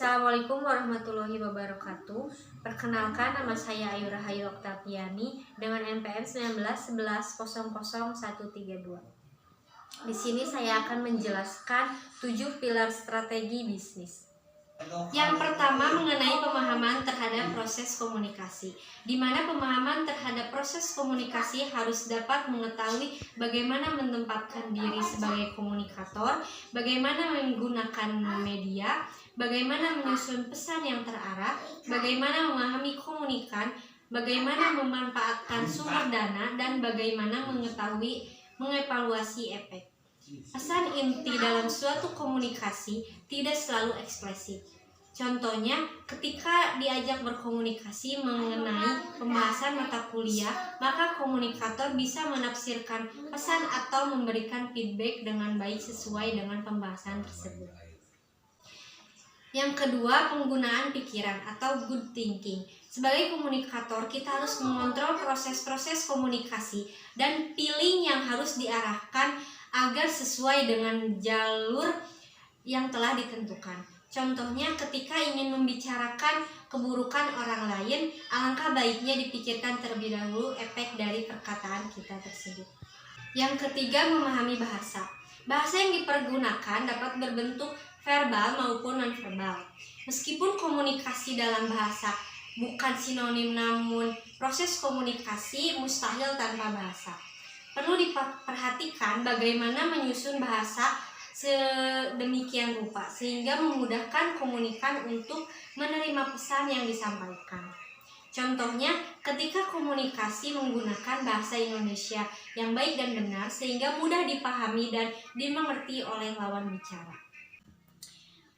Assalamualaikum warahmatullahi wabarakatuh. Perkenalkan, nama saya Ayu Rahayu Oktaviani dengan NPM 1911000132. Di sini saya akan menjelaskan 7 pilar strategi bisnis. Yang pertama mengenai pemahaman terhadap proses komunikasi, di mana pemahaman terhadap proses komunikasi harus dapat mengetahui bagaimana menempatkan diri sebagai komunikator, bagaimana menggunakan media, bagaimana menyusun pesan yang terarah, bagaimana memahami komunikan, bagaimana memanfaatkan sumber dana, dan bagaimana mengevaluasi efek. Pesan inti dalam suatu komunikasi tidak selalu ekspresif. Contohnya, ketika diajak berkomunikasi mengenai pembahasan mata kuliah, maka komunikator bisa menafsirkan pesan atau memberikan feedback dengan baik sesuai dengan pembahasan tersebut. Yang kedua, penggunaan pikiran atau good thinking. Sebagai komunikator, kita harus mengontrol proses-proses komunikasi dan feeling yang harus diarahkan agar sesuai dengan jalur yang telah ditentukan. Contohnya, ketika ingin membicarakan keburukan orang lain, alangkah baiknya dipikirkan terlebih dahulu efek dari perkataan kita tersebut. Yang ketiga, memahami bahasa. Bahasa yang dipergunakan dapat berbentuk verbal maupun nonverbal. Meskipun komunikasi dalam bahasa bukan sinonim, namun proses komunikasi mustahil tanpa bahasa. Perlu diperhatikan bagaimana menyusun bahasa sedemikian rupa sehingga memudahkan komunikan untuk menerima pesan yang disampaikan. Contohnya, ketika komunikasi menggunakan bahasa Indonesia yang baik dan benar sehingga mudah dipahami dan dimengerti oleh lawan bicara.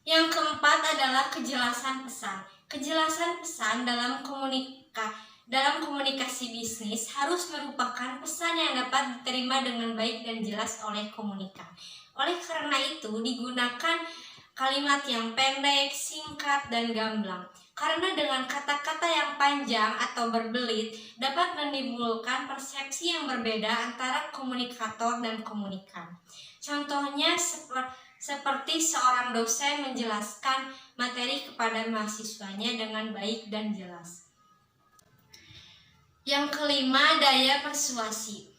Yang keempat adalah kejelasan pesan. Kejelasan pesan dalam komunikasi bisnis harus merupakan pesan yang dapat diterima dengan baik dan jelas oleh komunikan. Oleh karena itu, digunakan kalimat yang pendek, singkat, dan gamblang. Karena dengan kata-kata yang panjang atau berbelit dapat menimbulkan persepsi yang berbeda antara komunikator dan komunikan. Contohnya seperti seorang dosen menjelaskan materi kepada mahasiswanya dengan baik dan jelas. Yang kelima, daya persuasi.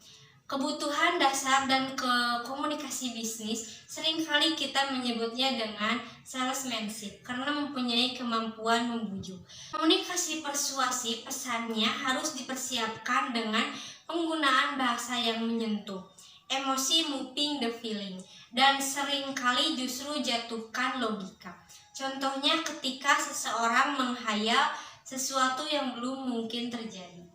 Kebutuhan dasar dan komunikasi bisnis seringkali kita menyebutnya dengan salesmanship karena mempunyai kemampuan membujuk. Komunikasi persuasi pesannya harus dipersiapkan dengan penggunaan bahasa yang menyentuh, emosi moving the feeling, dan seringkali justru jatuhkan logika. Contohnya ketika seseorang menghayal sesuatu yang belum mungkin terjadi.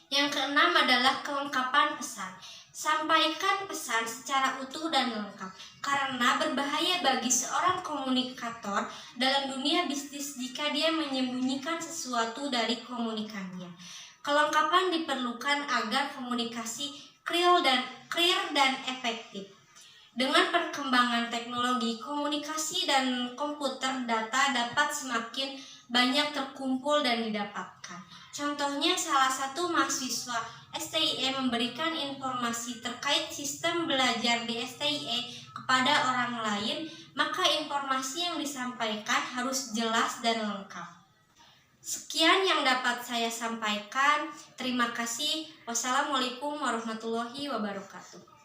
Yang keenam adalah kelengkapan pesan. Sampaikan pesan secara utuh dan lengkap, karena berbahaya bagi seorang komunikator dalam dunia bisnis jika dia menyembunyikan sesuatu dari komunikannya. Kelengkapan diperlukan agar komunikasi clear dan efektif. Dengan perkembangan teknologi, komunikasi dan komputer data dapat semakin banyak terkumpul dan didapatkan. Contohnya, salah satu mahasiswa STIE memberikan informasi terkait sistem belajar di STIE kepada orang lain, maka informasi yang disampaikan harus jelas dan lengkap. Sekian yang dapat saya sampaikan. Terima kasih. Wassalamualaikum warahmatullahi wabarakatuh.